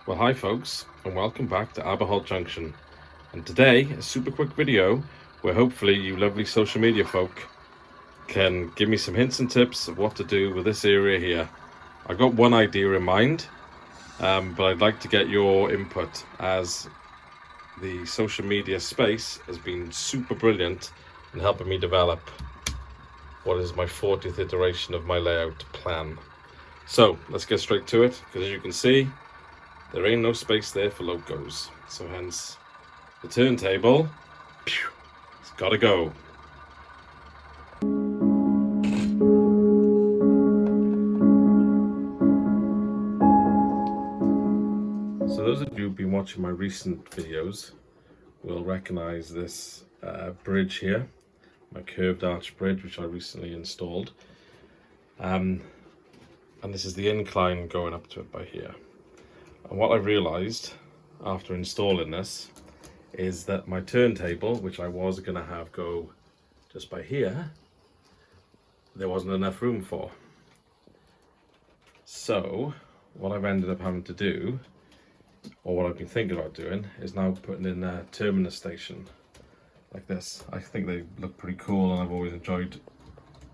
Well, hi folks, and welcome back to Aberholt Junction. And today, a super quick video where hopefully you lovely social media folk can give me some hints and tips of what to do with this area here. I've got one idea in mind, but I'd like to get your input, as the social media space has been super brilliant in helping me develop what is my 40th iteration of my layout plan. So let's get straight to it, because as you can see, there ain't no space there for locos, so hence the turntable, it's gotta go. So those of you who've been watching my recent videos will recognize this bridge here, my curved arch bridge, which I recently installed. And this is the incline going up to it by here. And what I realized after installing this is that my turntable, which I was going to have go just by here, there wasn't enough room for. So what I've ended up having to do, or what I've been thinking about doing, is now putting in a Terminus station like this. I think they look pretty cool, and I've always enjoyed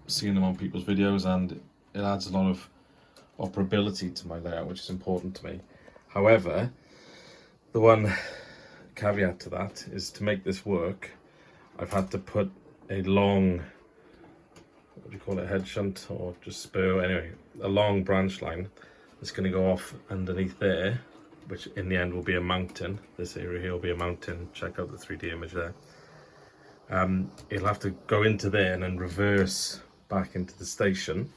seeing them on people's videos, and it adds a lot of operability to my layout, which is important to me. However, the one caveat to that is, to make this work, I've had to put a long, what do you call it, head shunt or just spur, anyway, a long branch line that's going to go off underneath there, which in the end will be a mountain. This area here will be a mountain. Check out the 3D image there. It'll have to go into there and then reverse back into the station.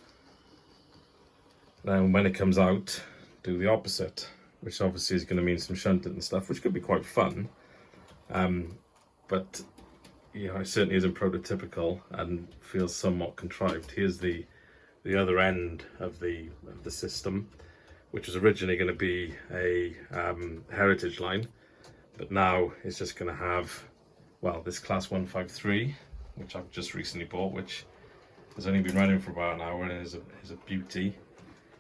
Then when it comes out, do the opposite, which obviously is going to mean some shunting and stuff, which could be quite fun. But you know, it certainly isn't prototypical and feels somewhat contrived. Here's the other end of the system, which was originally going to be a heritage line, but now it's just going to have, well, this class 153, which I've just recently bought, which has only been running for about an hour and is a beauty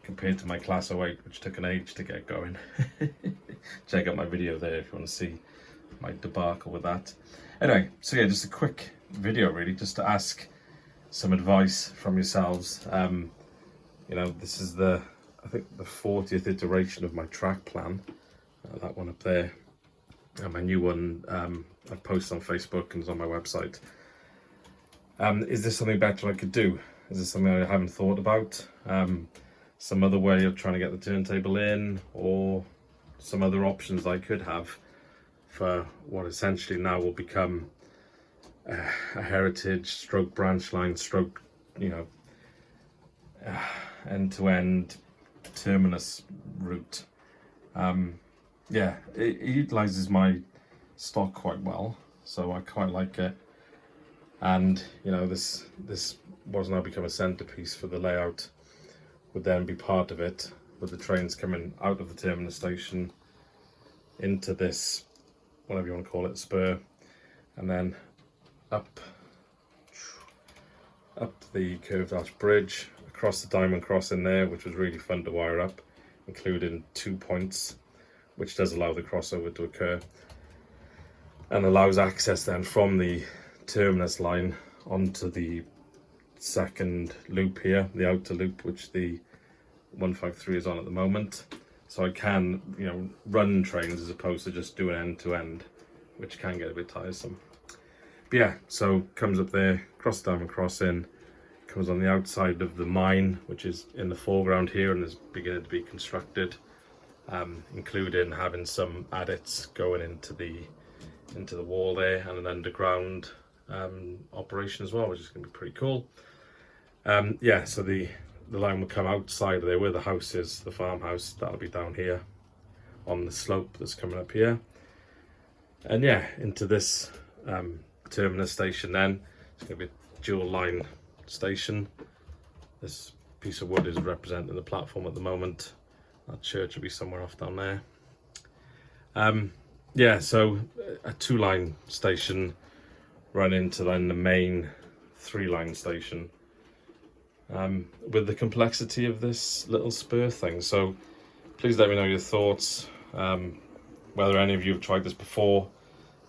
compared to my class 08, which took an age to get going. Check out my video there if you want to see my debacle with that. Anyway, so yeah, just a quick video really, just to ask some advice from yourselves. You know, this is I think the 40th iteration of my track plan. That one up there, and my new one I post on Facebook and is on my website. Is this something better I could do? Is this something I haven't thought about? Some other way of trying to get the turntable in, or some other options I could have for what essentially now will become a heritage stroke branch line stroke, you know, end-to-end terminus route. Yeah, it utilizes my stock quite well, so I quite like it. And you know, this was now become a centerpiece for the layout, would then be part of it, with the trains coming out of the terminus station into this, whatever you want to call it, spur, and then up the curved arch bridge, across the diamond crossing there, which was really fun to wire up, including 2 points, which does allow the crossover to occur, and allows access then from the terminus line onto the second loop here, the outer loop, which the 153 is on at the moment. So I can, you know, run trains as opposed to just doing end to end, which can get a bit tiresome. But yeah, so comes up there, across the diamond crossing, comes on the outside of the mine, which is in the foreground here and is beginning to be constructed, including having some adits going into the wall there, and an underground operation as well, which is going to be pretty cool. Yeah, so the line will come outside of there where the house is, the farmhouse. That'll be down here on the slope that's coming up here, and yeah, into this terminus station. Then it's going to be a dual line station. This piece of wood is representing the platform at the moment. That church will be somewhere off down there. Yeah, so a 2-line station run into then the main 3-line station, with the complexity of this little spur thing. So please let me know your thoughts whether any of you have tried this before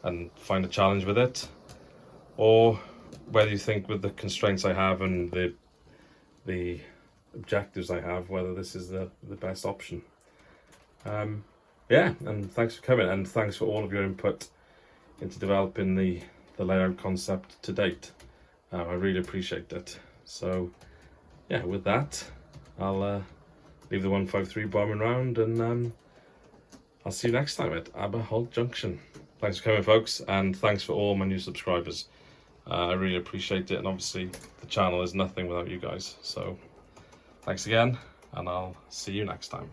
and find a challenge with it, or whether you think with the constraints I have and the objectives I have, whether this is the best option. Yeah, and thanks for coming, and thanks for all of your input into developing the layout concept to date. I really appreciate it. So yeah, with that, I'll leave the 153 bombing round, and I'll see you next time at Aberholt Junction. Thanks for coming, folks, and thanks for all my new subscribers. I really appreciate it, and obviously the channel is nothing without you guys. So thanks again, and I'll see you next time.